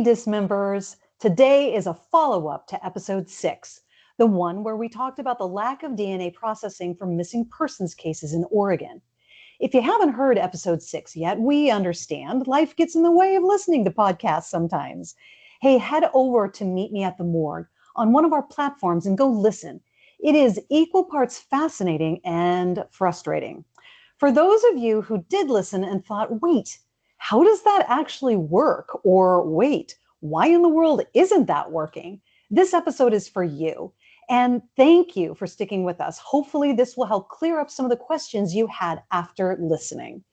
Dismembers. Today is a follow-up to episode 6, the one where we talked about the lack of DNA processing for missing persons cases in Oregon. If you haven't heard episode 6 yet, we understand life gets in the way of listening to podcasts sometimes. Hey, head over to Meet Me at the Morgue on one of our platforms and go listen. It is equal parts fascinating and frustrating. For those of you who did listen and thought, wait, how does that actually work? Or wait, why in the world isn't that working? This episode is for you. And thank you for sticking with us. Hopefully this will help clear up some of the questions you had after listening.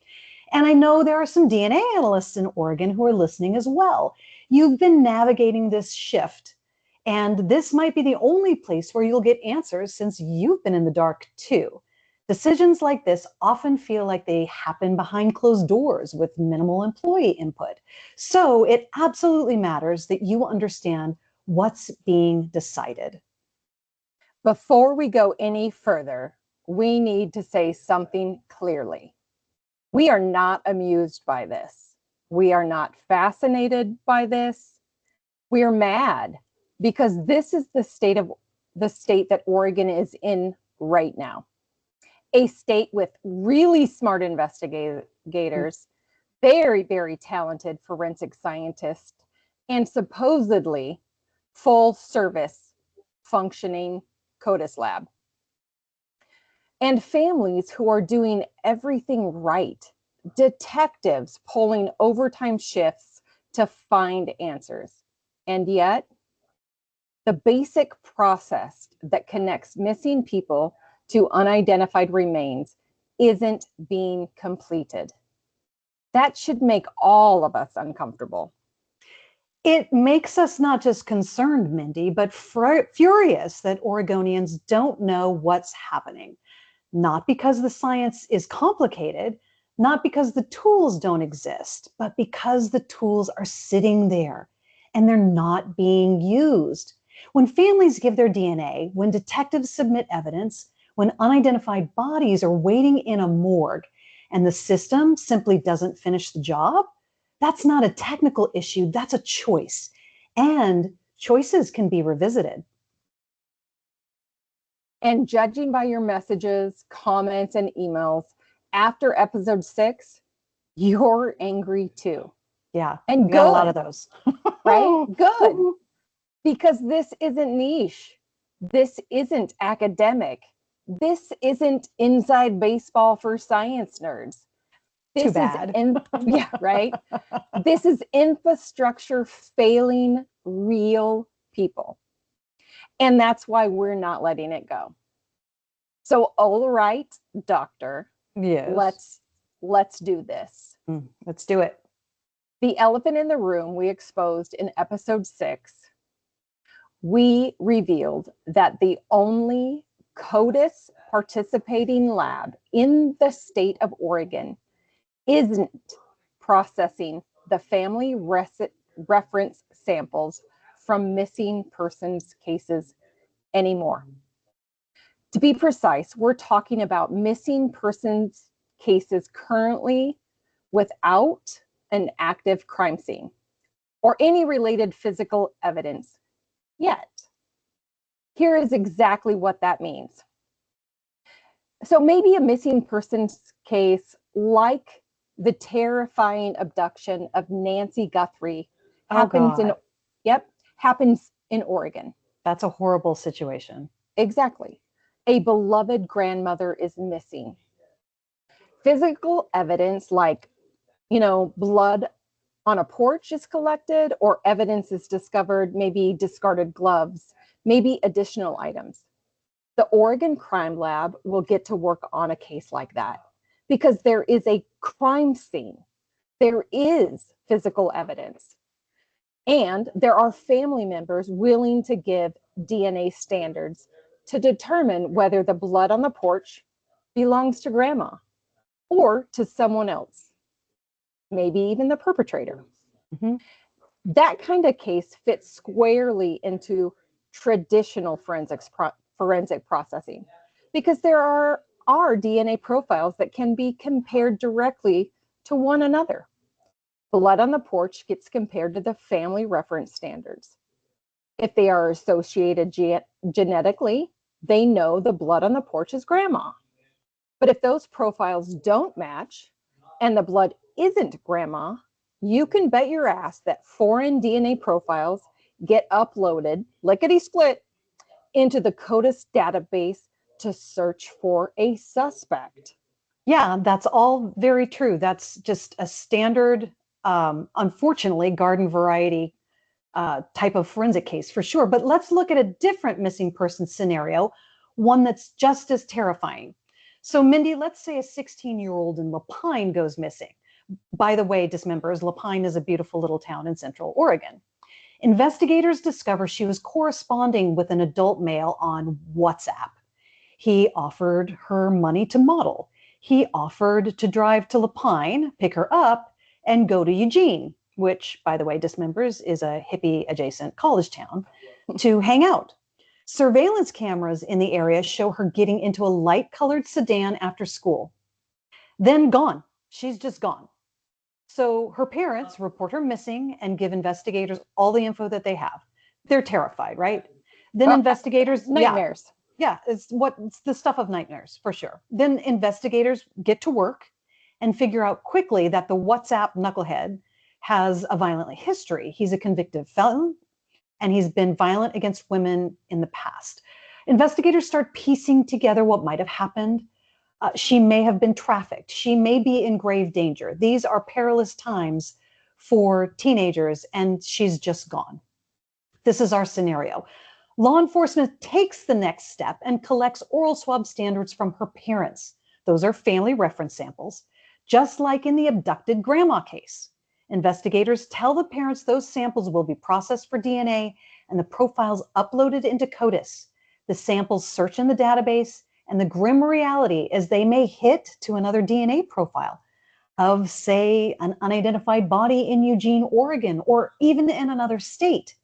And I know there are some DNA analysts in Oregon who are listening as well. You've been navigating this shift, and this might be the only place where you'll get answers since you've been in the dark too. Decisions like this often feel like they happen behind closed doors with minimal employee input. So it absolutely matters that you understand what's being decided. Before we go any further, we need to say something clearly. We are not amused by this. We are not fascinated by this. We are mad because this is the state that Oregon is in right now. A state with really smart investigators, very, very talented forensic scientists, and supposedly full service functioning Codis lab. And families who are doing everything right, detectives pulling overtime shifts to find answers. And yet, the basic process that connects missing people to unidentified remains isn't being completed. That should make all of us uncomfortable. It makes us not just concerned, Mindy, but furious that Oregonians don't know what's happening. Not because the science is complicated, not because the tools don't exist, but because the tools are sitting there and they're not being used. When families give their DNA, when detectives submit evidence, when unidentified bodies are waiting in a morgue and the system simply doesn't finish the job, that's not a technical issue, that's a choice. And choices can be revisited. And judging by your messages, comments, and emails after episode 6, you're angry too. Yeah, and got a lot of those. Right? Good. Because this isn't niche. This isn't academic. This isn't inside baseball for science nerds. Too bad. Yeah, right? This is infrastructure failing real people. And that's why we're not letting it go. So, all right, doctor. Yes. Let's do this. Let's do it. The elephant in the room we exposed in episode 6, we revealed that the only Codis participating lab in the state of Oregon isn't processing the family reference samples from missing persons cases anymore. To be precise, we're talking about missing persons cases currently without an active crime scene or any related physical evidence yet. Here is exactly what that means. So maybe a missing persons case like the terrifying abduction of Nancy Guthrie happens in Oregon. That's a horrible situation. Exactly. A beloved grandmother is missing. Physical evidence like, blood on a porch is collected, or evidence is discovered, maybe discarded gloves, maybe additional items. The Oregon Crime Lab will get to work on a case like that because there is a crime scene. There is physical evidence. And there are family members willing to give DNA standards to determine whether the blood on the porch belongs to grandma or to someone else, maybe even the perpetrator. Mm-hmm. That kind of case fits squarely into traditional forensic processing because there are DNA profiles that can be compared directly to one another. Blood on the porch gets compared to the family reference standards. If they are associated genetically, they know the blood on the porch is grandma. But if those profiles don't match and the blood isn't grandma, you can bet your ass that foreign DNA profiles get uploaded, lickety split, into the Codis database to search for a suspect. Yeah, that's all very true. That's just a standard, unfortunately, garden variety type of forensic case for sure. But let's look at a different missing person scenario, one that's just as terrifying. So, Mindy, let's say a 16-year-old in Lapine goes missing. By the way, dismembers, Lapine is a beautiful little town in Central Oregon. Investigators discover she was corresponding with an adult male on WhatsApp. He offered her money to model. He offered to drive to Lapine, pick her up, and go to Eugene, which, by the way, dismembers, is a hippie adjacent college town, to hang out. Surveillance cameras in the area show her getting into a light colored sedan after school. Then gone. She's just gone. So her parents report her missing and give investigators all the info that they have. They're terrified, right? Then investigators, nightmares. Yeah, it's the stuff of nightmares for sure. Then investigators get to work and figure out quickly that the WhatsApp knucklehead has a violent history. He's a convicted felon and he's been violent against women in the past. Investigators start piecing together what might have happened. She may have been trafficked. She may be in grave danger. These are perilous times for teenagers, and she's just gone. This is our scenario. Law enforcement takes the next step and collects oral swab standards from her parents. Those are family reference samples, just like in the abducted grandma case. Investigators tell the parents those samples will be processed for DNA and the profiles uploaded into Codis. The samples search in the database, and the grim reality is they may hit to another DNA profile of, say, an unidentified body in Eugene, Oregon, or even in another state.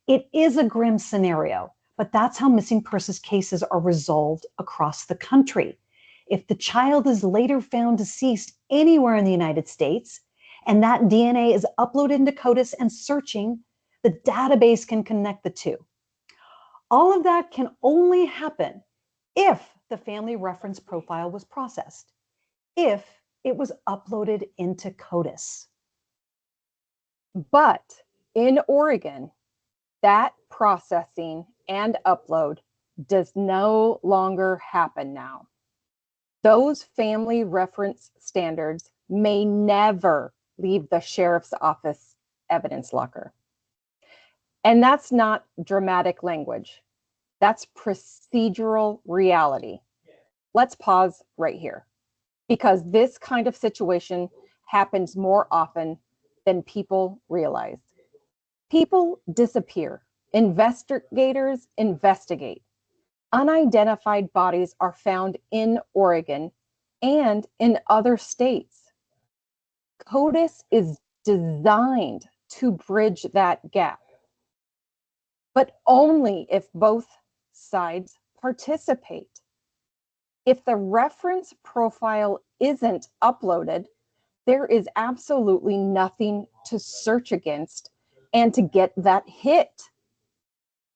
It is a grim scenario, but that's how missing persons cases are resolved across the country. If the child is later found deceased anywhere in the United States, and that DNA is uploaded into Codis and searching, the database can connect the two. All of that can only happen if the family reference profile was processed, if it was uploaded into Codis. But in Oregon, that processing and upload does no longer happen now. Those family reference standards may never leave the sheriff's office evidence locker. And that's not dramatic language. That's procedural reality. Let's pause right here, because this kind of situation happens more often than people realize. People disappear. Investigators investigate. Unidentified bodies are found in Oregon and in other states. Codis is designed to bridge that gap, but only if both sides participate. If the reference profile isn't uploaded, there is absolutely nothing to search against and to get that hit.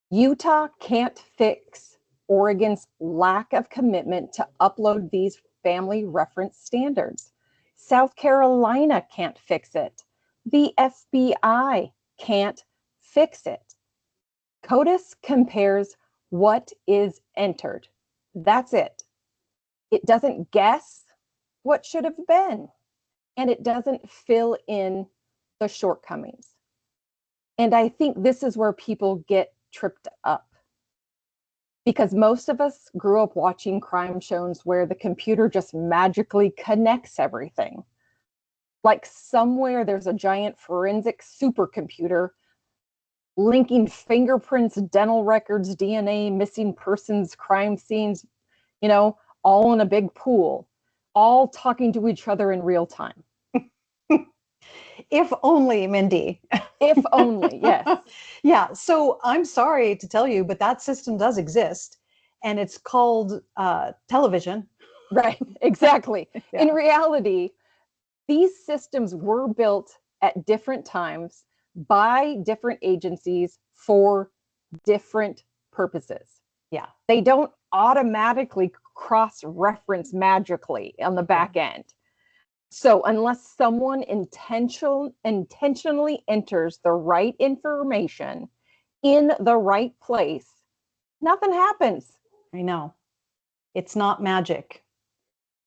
Utah can't fix Oregon's lack of commitment to upload these family reference standards. South Carolina can't fix it. The FBI can't fix it. Codis compares what is entered. That's it. It doesn't guess what should have been, and it doesn't fill in the shortcomings. And I think this is where people get tripped up, because most of us grew up watching crime shows where the computer just magically connects everything. Like somewhere there's a giant forensic supercomputer linking fingerprints, dental records, DNA, missing persons, crime scenes, all in a big pool, all talking to each other in real time. If only, Mindy. If only, yes. Yeah, so I'm sorry to tell you, but that system does exist, and it's called television. Right, exactly. Yeah. In reality, these systems were built at different times by different agencies for different purposes. Yeah. They don't automatically cross-reference magically on the back end. So unless someone intentionally enters the right information in the right place, nothing happens. I know. It's not magic.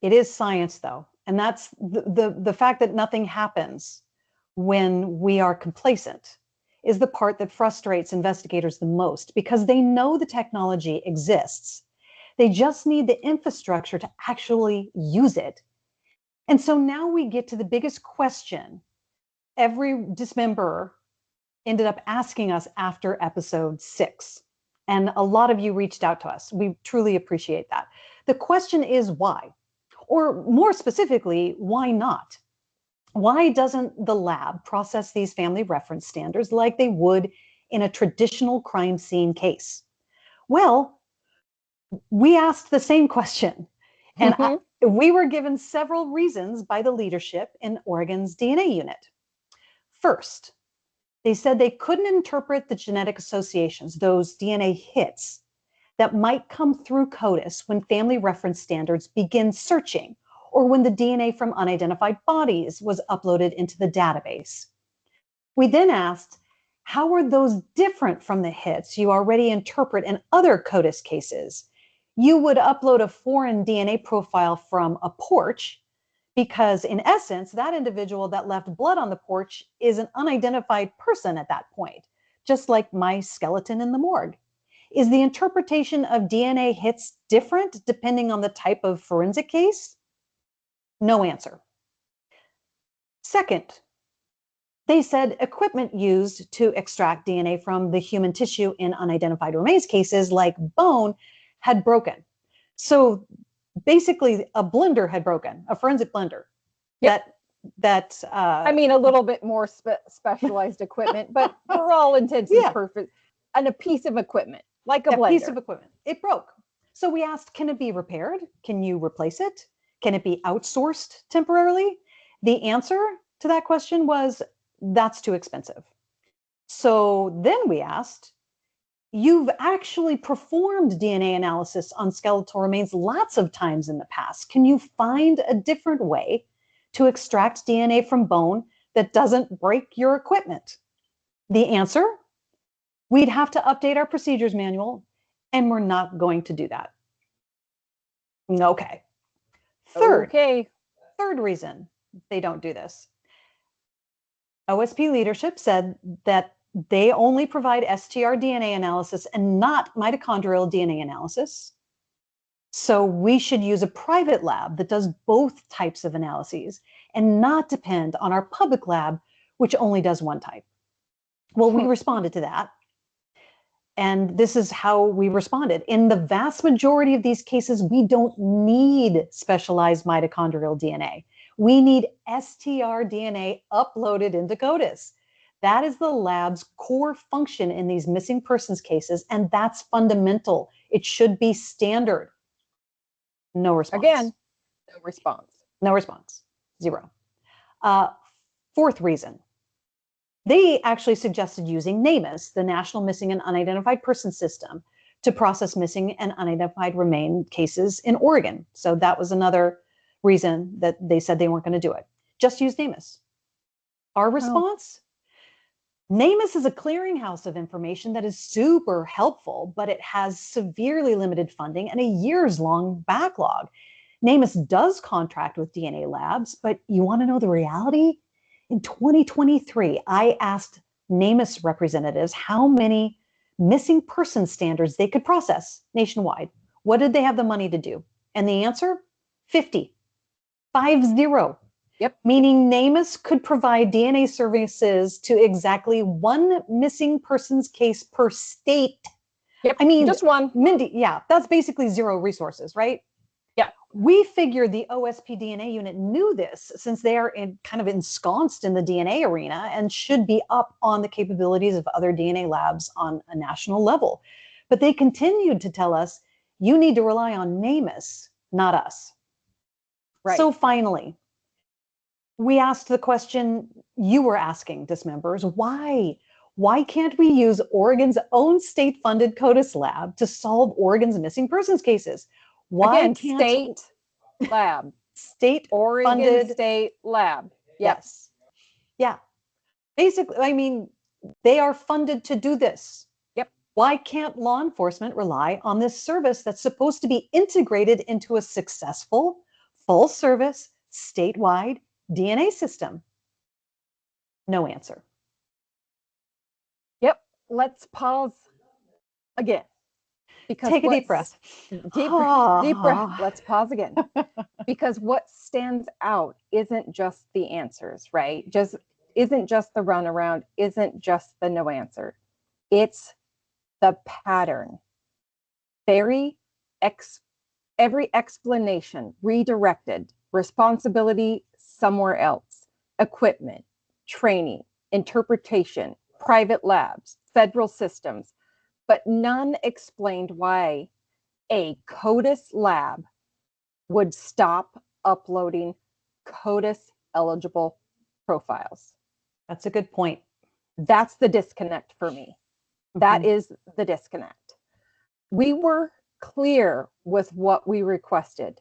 It is science, though. And that's the fact that nothing happens when we are complacent is the part that frustrates investigators the most, because they know the technology exists. They just need the infrastructure to actually use it. And so now we get to the biggest question every dismemberer ended up asking us after episode 6. And a lot of you reached out to us. We truly appreciate that. The question is why? Or more specifically, why not? Why doesn't the lab process these family reference standards like they would in a traditional crime scene case? Well, we asked the same question, and we were given several reasons by the leadership in Oregon's DNA unit. First, they said they couldn't interpret the genetic associations, those DNA hits, that might come through Codis when family reference standards begin searching, or when the DNA from unidentified bodies was uploaded into the database. We then asked, how are those different from the hits you already interpret in other Codis cases? You would upload a foreign DNA profile from a porch because, in essence, that individual that left blood on the porch is an unidentified person at that point, just like my skeleton in the morgue. Is the interpretation of DNA hits different depending on the type of forensic case? No answer. Second, they said equipment used to extract DNA from the human tissue in unidentified remains cases like bone had broken. So basically a blender had broken, a forensic blender. Yep. I mean, a little bit more specialized equipment, but for all intents and purposes, and a piece of equipment, like a blender. Piece of equipment. It broke. So we asked, can it be repaired? Can you replace it? Can it be outsourced temporarily? The answer to that question was, that's too expensive. So then we asked, you've actually performed DNA analysis on skeletal remains lots of times in the past. Can you find a different way to extract DNA from bone that doesn't break your equipment? The answer, we'd have to update our procedures manual, and we're not going to do that. Okay. Third reason they don't do this. OSP leadership said that they only provide STR-DNA analysis and not mitochondrial DNA analysis. So we should use a private lab that does both types of analyses and not depend on our public lab, which only does one type. Well, we responded to that. And this is how we responded. In the vast majority of these cases, we don't need specialized mitochondrial DNA. We need STR-DNA uploaded into Codis. That is the lab's core function in these missing persons cases, and that's fundamental. It should be standard. No response. Again, no response. No response. Zero. Fourth reason. They actually suggested using NamUs, the National Missing and Unidentified Persons System, to process missing and unidentified remain cases in Oregon. So that was another reason that they said they weren't going to do it. Just use NamUs. Our response? NamUs is a clearinghouse of information that is super helpful, but it has severely limited funding and a years-long backlog. NamUs does contract with DNA labs, but you want to know the reality? In 2023, I asked NamUs representatives how many missing person standards they could process nationwide. What did they have the money to do? And the answer, 50. 50. Yep. Meaning NamUs could provide DNA services to exactly one missing persons case per state. Yep. I mean, just one. Mindy, yeah, that's basically zero resources, right? Yeah. We figured the OSP DNA unit knew this since they are kind of ensconced in the DNA arena and should be up on the capabilities of other DNA labs on a national level. But they continued to tell us, you need to rely on NamUs, not us. Right. So finally, We asked the question you were asking, dismembers. Why? Why can't we use Oregon's own state-funded Codis lab to solve Oregon's missing persons cases? Why Again, can't state lab. Oregon state-funded? State Lab. Yep. Yes. Yeah. Basically, I mean, they are funded to do this. Yep. Why can't law enforcement rely on this service that's supposed to be integrated into a successful, full service, statewide DNA system? No answer. Yep. Let's pause again. Because take a deep breath. Deep breath. Let's pause again. Because what stands out isn't just the answers, right? Isn't just the runaround, isn't just the no answer. It's the pattern. Every explanation redirected, responsibility somewhere else, equipment, training, interpretation, private labs, federal systems, but none explained why a Codis lab would stop uploading Codis eligible profiles. That's a good point. That's the disconnect for me. That is the disconnect. We were clear with what we requested.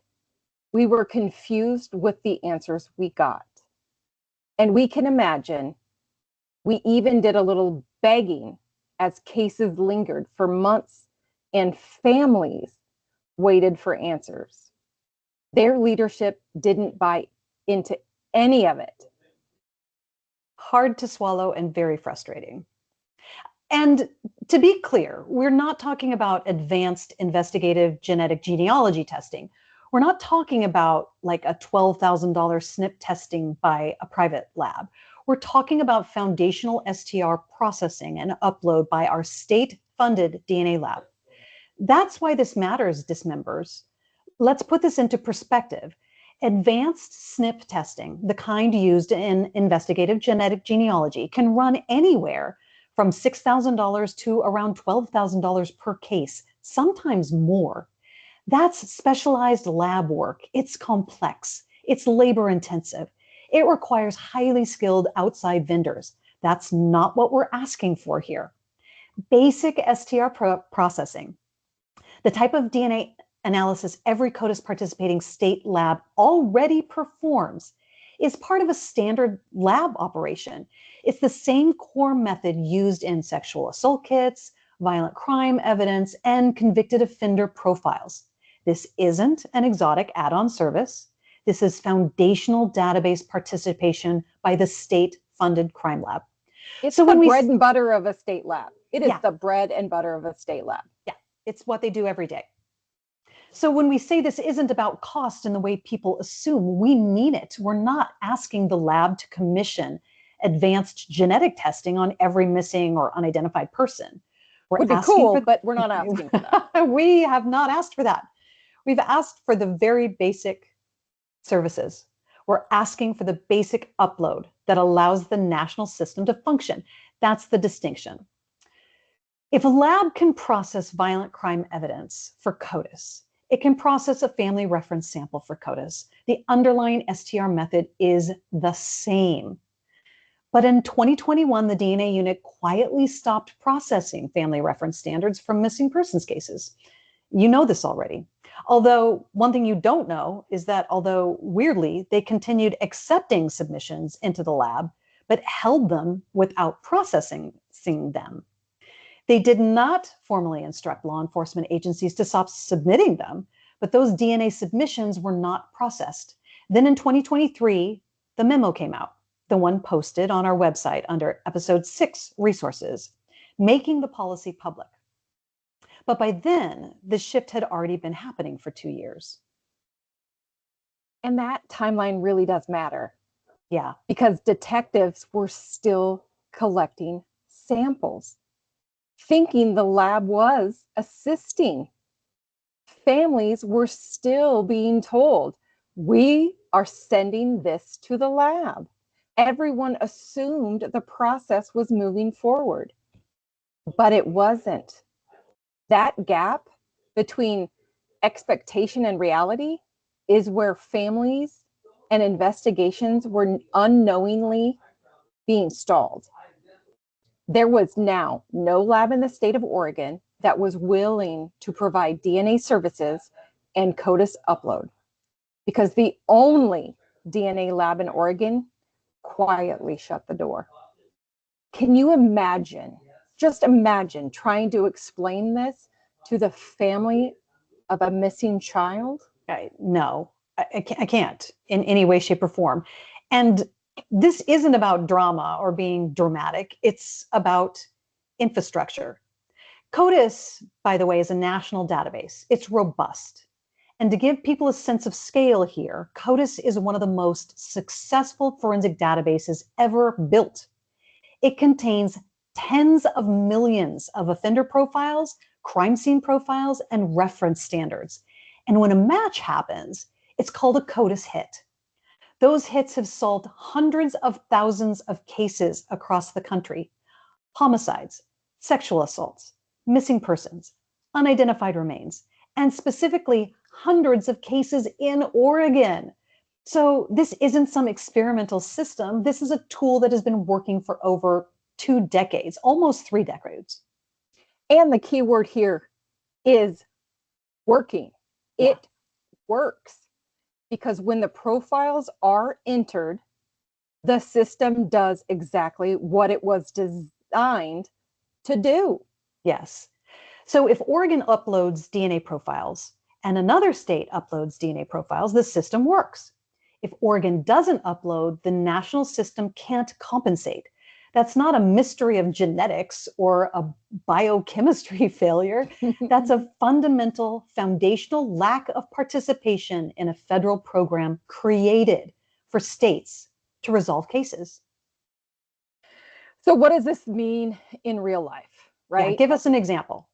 We were confused with the answers we got. And we can imagine we even did a little begging as cases lingered for months and families waited for answers. Their leadership didn't buy into any of it. Hard to swallow and very frustrating. And to be clear, we're not talking about advanced investigative genetic genealogy testing. We're not talking about like a $12,000 SNP testing by a private lab. We're talking about foundational STR processing and upload by our state-funded DNA lab. That's why this matters, dismembers. Let's put this into perspective. Advanced SNP testing, the kind used in investigative genetic genealogy, can run anywhere from $6,000 to around $12,000 per case, sometimes more. That's specialized lab work. It's complex. It's labor intensive. It requires highly skilled outside vendors. That's not what we're asking for here. Basic STR processing, the type of DNA analysis every Codis participating state lab already performs, is part of a standard lab operation. It's the same core method used in sexual assault kits, violent crime evidence, and convicted offender profiles. This isn't an exotic add-on service. This is foundational database participation by the state-funded crime lab. It's the bread and butter of a state lab. It is the bread and butter of a state lab. Yeah, it's what they do every day. So when we say this isn't about cost in the way people assume, we mean it. We're not asking the lab to commission advanced genetic testing on every missing or unidentified person. Would be cool, but we're not asking for that. We have not asked for that. We've asked for the very basic services. We're asking for the basic upload that allows the national system to function. That's the distinction. If a lab can process violent crime evidence for Codis, it can process a family reference sample for Codis. The underlying STR method is the same. But in 2021, the DNA unit quietly stopped processing family reference standards from missing persons cases. You know this already. Although one thing you don't know is that although weirdly, they continued accepting submissions into the lab, but held them without processing them. They did not formally instruct law enforcement agencies to stop submitting them, but those DNA submissions were not processed. Then in 2023, the memo came out, the one posted on our website under episode 6 resources, making the policy public. But by then, the shift had already been happening for 2 years. And that timeline really does matter. Yeah. Because detectives were still collecting samples, thinking the lab was assisting. Families were still being told, we are sending this to the lab. Everyone assumed the process was moving forward, but it wasn't. That gap between expectation and reality is where families and investigations were unknowingly being stalled. There was now no lab in the state of Oregon that was willing to provide DNA services and Codis upload, because the only DNA lab in Oregon quietly shut the door. Can you imagine, just imagine trying to explain this to the family of a missing child? No, I can't in any way, shape, or form. And this isn't about drama or being dramatic. It's about infrastructure. Codis, by the way, is a national database. It's robust. And to give people a sense of scale here, Codis is one of the most successful forensic databases ever built. It contains tens of millions of offender profiles, crime scene profiles, and reference standards. And when a match happens, it's called a Codis hit. Those hits have solved hundreds of thousands of cases across the country: homicides, sexual assaults, missing persons, unidentified remains, and specifically hundreds of cases in Oregon. So this isn't some experimental system. This is a tool that has been working for over 2 decades, almost 3 decades. And the key word here is working. Yeah. It works, because when the profiles are entered, the system does exactly what it was designed to do. Yes. So if Oregon uploads DNA profiles and another state uploads DNA profiles, the system works. If Oregon doesn't upload, the national system can't compensate. That's not a mystery of genetics or a biochemistry failure. That's a fundamental, foundational lack of participation in a federal program created for states to resolve cases. So what does this mean in real life, right? Yeah, give us an example.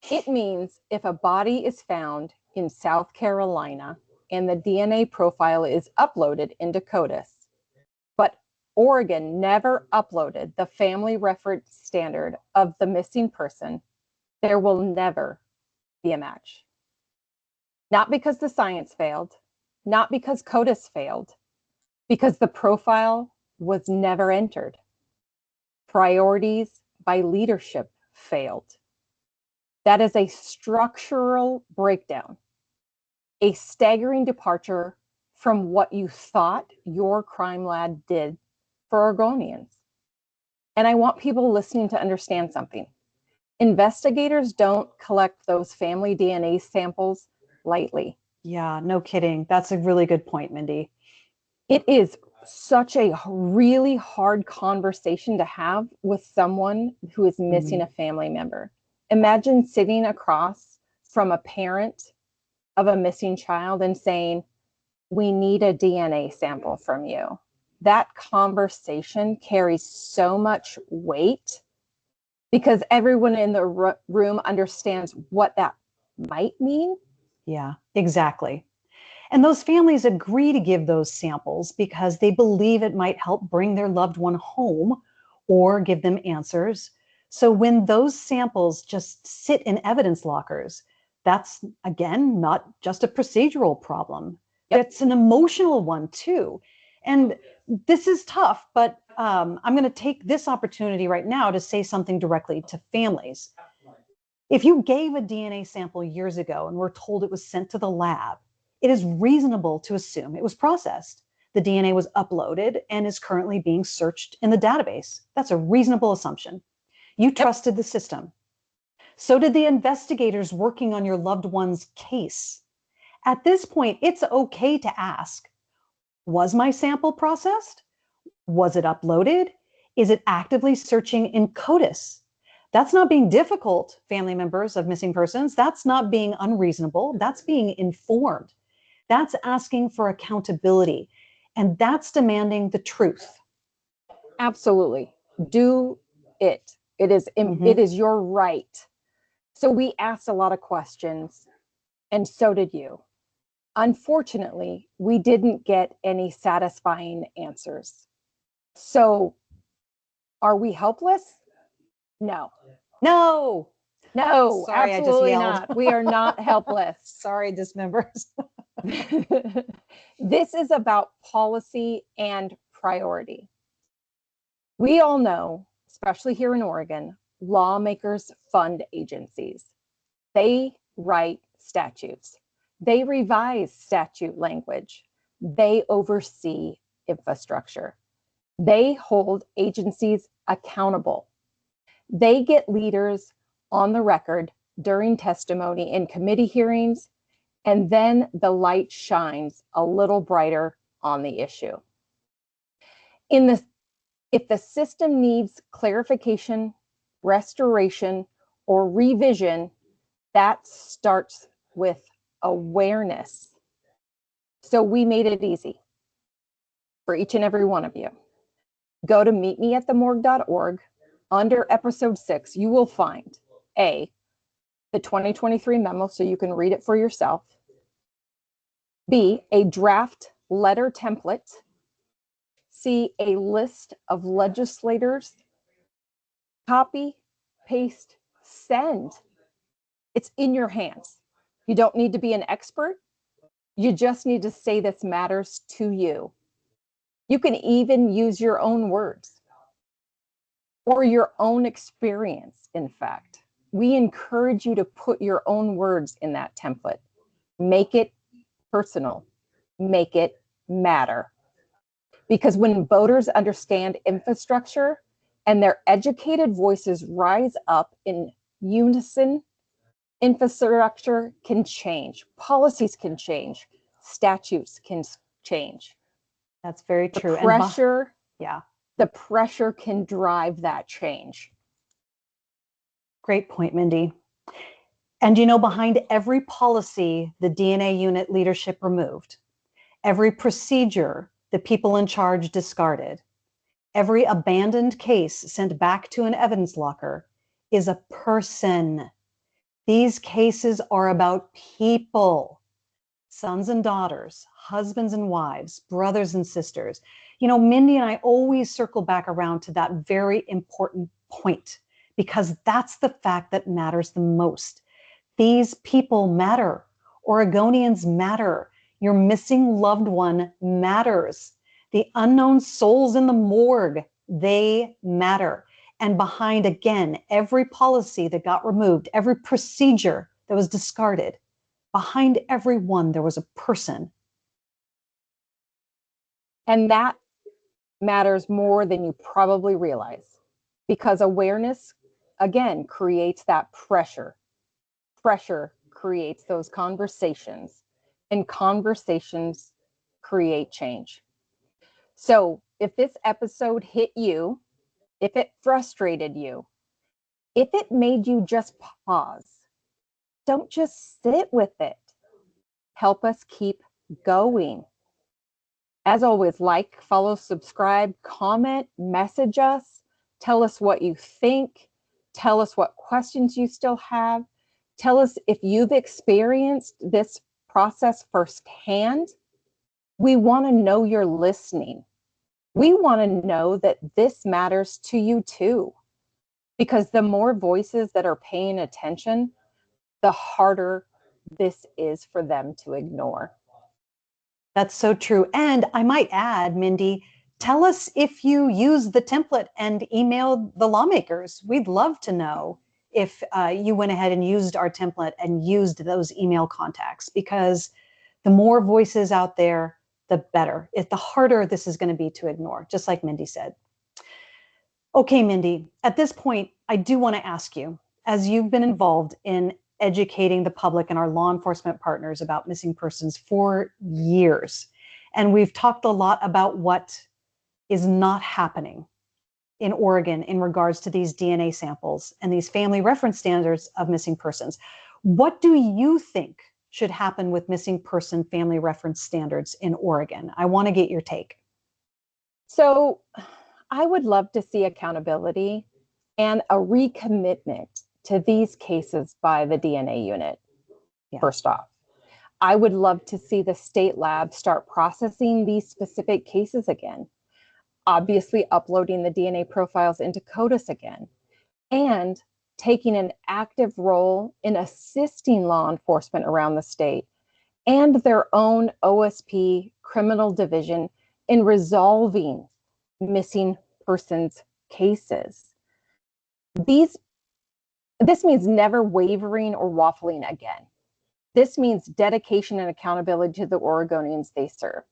It means if a body is found in South Carolina and the DNA profile is uploaded into Codis, but Oregon never uploaded the family reference standard of the missing person, there will never be a match. Not because the science failed, not because Codis failed, because the profile was never entered. Priorities by leadership failed. That is a structural breakdown, a staggering departure from what you thought your crime lab did for Oregonians. And I want people listening to understand something. Investigators don't collect those family DNA samples lightly. Yeah, no kidding. That's a really good point, Mindy. It is such a really hard conversation to have with someone who is missing a family member. Imagine sitting across from a parent of a missing child and saying, "We need a DNA sample from you." That conversation carries so much weight because everyone in the room understands what that might mean. Yeah, exactly. And those families agree to give those samples because they believe it might help bring their loved one home or give them answers. So when those samples just sit in evidence lockers, that's again not just a procedural problem. Yep. It's an emotional one too. And this is tough, but I'm going to take this opportunity right now to say something directly to families. If you gave a DNA sample years ago and were told it was sent to the lab, it is reasonable to assume it was processed. The DNA was uploaded and is currently being searched in the database. That's a reasonable assumption. You trusted the system. So did the investigators working on your loved one's case. At this point, it's okay to ask, was my sample processed? Was it uploaded? Is it actively searching in Codis? That's not being difficult, family members of missing persons. That's not being unreasonable. That's being informed. That's asking for accountability. And that's demanding the truth. Absolutely. Do it. It is your right. So we asked a lot of questions, and so did you. Unfortunately, we didn't get any satisfying answers. So are we helpless? No. No. No, Sorry, absolutely I just yelled. not. We are not helpless. Sorry, dismembers. This is about policy and priority. We all know, especially here in Oregon, lawmakers fund agencies. They write statutes. They revise statute language. They oversee infrastructure. They hold agencies accountable. They get leaders on the record during testimony in committee hearings, and then the light shines a little brighter on the issue. If the system needs clarification, restoration, or revision, that starts with awareness. So we made it easy for each and every one of you. Go to meetmeatthemorgue.org. Under episode 6, you will find A, the 2023 memo so you can read it for yourself. B, a draft letter template. C, a list of legislators. Copy, paste, send. It's in your hands. You don't need to be an expert. You just need to say this matters to you. You can even use your own words or your own experience, in fact. We encourage you to put your own words in that template. Make it personal. Make it matter. Because when voters understand infrastructure and their educated voices rise up in unison, infrastructure can change, policies can change, statutes can change. That's very true. The pressure can drive that change. Great point, Mindy. And behind every policy the DNA unit leadership removed, every procedure the people in charge discarded, every abandoned case sent back to an evidence locker is a person. These cases are about people, sons and daughters, husbands and wives, brothers and sisters. Mindy and I always circle back around to that very important point because that's the fact that matters the most. These people matter. Oregonians matter. Your missing loved one matters. The unknown souls in the morgue, they matter. And behind, again, every policy that got removed, every procedure that was discarded, behind every one, there was a person. And that matters more than you probably realize because awareness, again, creates that pressure. Pressure creates those conversations, and conversations create change. So if this episode hit you, if it frustrated you, if it made you just pause, don't just sit with it. Help us keep going. As always, like, follow, subscribe, comment, message us, tell us what you think, tell us what questions you still have, tell us if you've experienced this process firsthand. We want to know you're listening. We want to know that this matters to you too, because the more voices that are paying attention, the harder this is for them to ignore. That's so true. And I might add, Mindy, tell us if you use the template and emailed the lawmakers. We'd love to know if you went ahead and used our template and used those email contacts, because the more voices out there, the better. The harder this is going to be to ignore, just like Mindy said. Okay, Mindy, at this point, I do want to ask you, as you've been involved in educating the public and our law enforcement partners about missing persons for years, and we've talked a lot about what is not happening in Oregon in regards to these DNA samples and these family reference standards of missing persons. What do you think should happen with missing person family reference standards in Oregon? I want to get your take. So I would love to see accountability and a recommitment to these cases by the DNA unit. Yeah. First off, I would love to see the state lab start processing these specific cases again, obviously uploading the DNA profiles into Codis again, and taking an active role in assisting law enforcement around the state and their own OSP criminal division in resolving missing persons cases. This means never wavering or waffling again. This means dedication and accountability to the Oregonians they serve.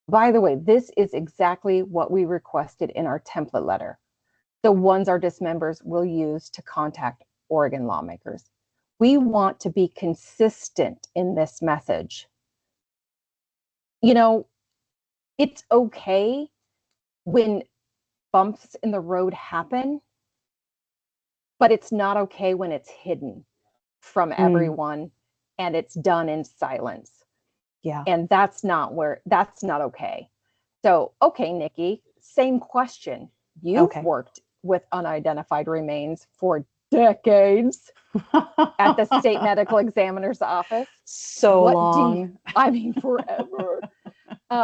By the way, this is exactly what we requested in our template letter, the ones our dismembers will use to contact Oregon lawmakers. We want to be consistent in this message. You know, it's okay when bumps in the road happen, but it's not okay when it's hidden from everyone and it's done in silence. Yeah. And that's not okay. So, okay, Nikki, same question. You've worked with unidentified remains for decades at the state medical examiner's office. So long. I mean, forever.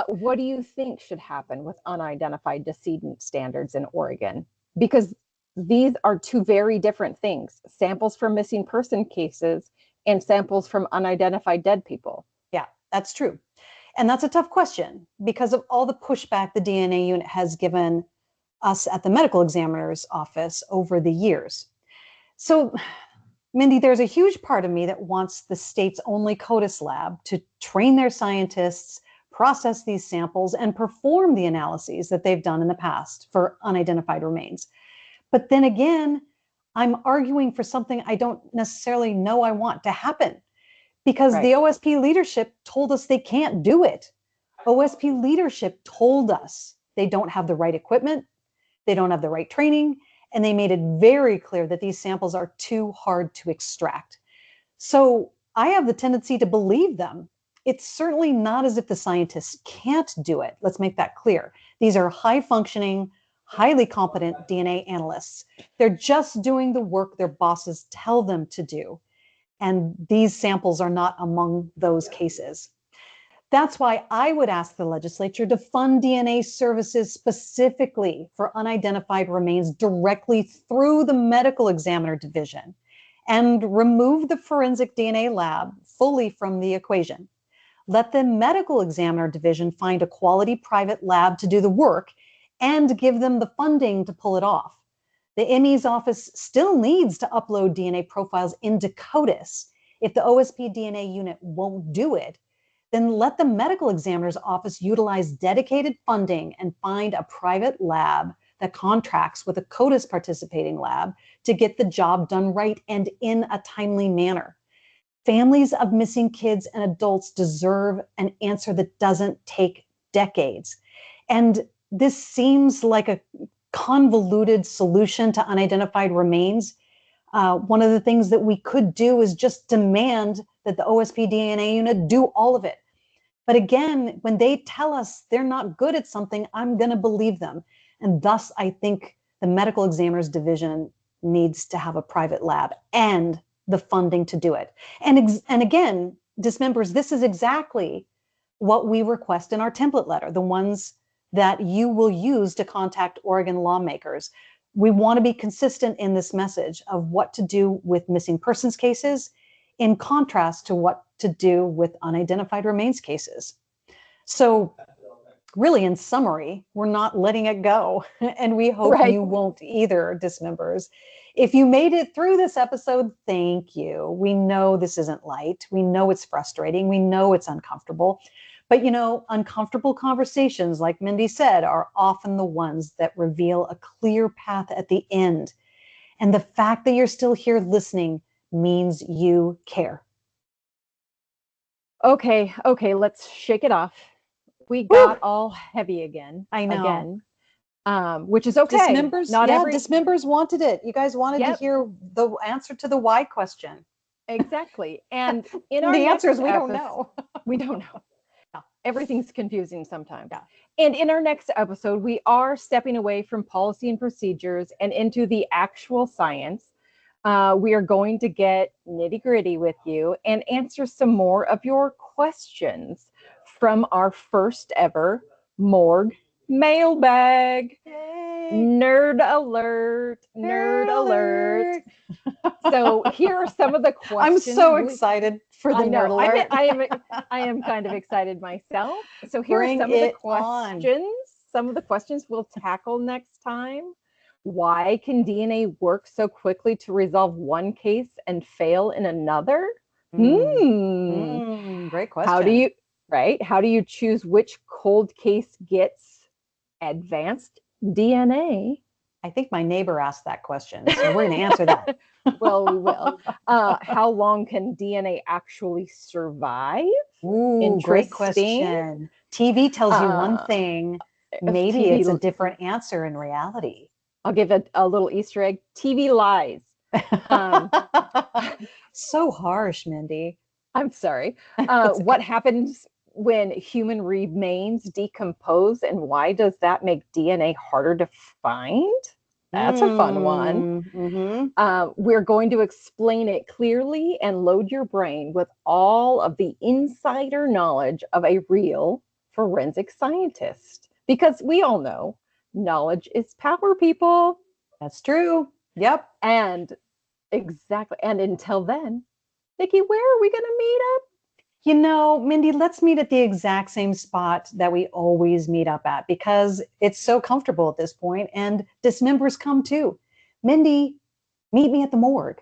What do you think should happen with unidentified decedent standards in Oregon? Because these are two very different things: samples from missing person cases and samples from unidentified dead people. Yeah, that's true. And that's a tough question because of all the pushback the DNA unit has given us at the medical examiner's office over the years. So, Mindy, there's a huge part of me that wants the state's only Codis lab to train their scientists, process these samples, and perform the analyses that they've done in the past for unidentified remains. But then again, I'm arguing for something I don't necessarily know I want to happen, because the OSP leadership told us they can't do it. OSP leadership told us they don't have the right equipment, they don't have the right training, and they made it very clear that these samples are too hard to extract. So I have the tendency to believe them. It's certainly not as if the scientists can't do it. Let's make that clear. These are high-functioning, highly competent DNA analysts. They're just doing the work their bosses tell them to do. And these samples are not among those cases. That's why I would ask the legislature to fund DNA services specifically for unidentified remains directly through the medical examiner division and remove the forensic DNA lab fully from the equation. Let the medical examiner division find a quality private lab to do the work and give them the funding to pull it off. The ME's office still needs to upload DNA profiles into Codis. If the OSP DNA unit won't do it, then let the medical examiner's office utilize dedicated funding and find a private lab that contracts with a Codis participating lab to get the job done right and in a timely manner. Families of missing kids and adults deserve an answer that doesn't take decades. And this seems like a convoluted solution to unidentified remains. One of the things that we could do is just demand that the OSP DNA unit do all of it. But again, when they tell us they're not good at something, I'm going to believe them. And thus, I think the medical examiner's division needs to have a private lab and the funding to do it. And again, dismembers, this is exactly what we request in our template letter, the ones that you will use to contact Oregon lawmakers. We want to be consistent in this message of what to do with missing persons cases, in contrast to what to do with unidentified remains cases. So really, in summary, we're not letting it go. And we hope you won't either, dismembers. If you made it through this episode, thank you. We know this isn't light. We know it's frustrating. We know it's uncomfortable. But, you know, uncomfortable conversations, like Mindy said, are often the ones that reveal a clear path at the end. And the fact that you're still here listening means you care. Okay, let's shake it off. We got all heavy again. I know. Again, which is okay. Dismembers wanted it. You guys wanted to hear the answer to the why question. Exactly. And in our the answer is we don't know. We don't know. No, everything's confusing sometimes. Yeah. And in our next episode, we are stepping away from policy and procedures and into the actual science. We are going to get nitty gritty with you and answer some more of your questions from our first ever morgue mailbag. Yay. Nerd alert. Nerd alert. So here are some of the questions. I'm so excited for the I know. nerd alert. I am kind of excited myself. So here Bring are some of the it on. questions. Some of the questions we'll tackle next time. Why can DNA work so quickly to resolve one case and fail in another? Great question. How do you choose which cold case gets advanced DNA? I think my neighbor asked that question, so we're going to answer that. Well, we will. How long can DNA actually survive? Ooh, great question. TV tells you one thing. Maybe TV, it's a different answer in reality. I'll give a little Easter egg. TV lies. So harsh, Mindy. I'm sorry. What happens when human remains decompose, and why does that make DNA harder to find? That's a fun one. Mm-hmm. We're going to explain it clearly and load your brain with all of the insider knowledge of a real forensic scientist. Because we all know knowledge is power, people. That's true. Yep. And exactly. And until then, Nikki, where are we going to meet up? You know, Mindy, let's meet at the exact same spot that we always meet up at because it's so comfortable at this point and dismembers come too. Mindy, meet me at the morgue.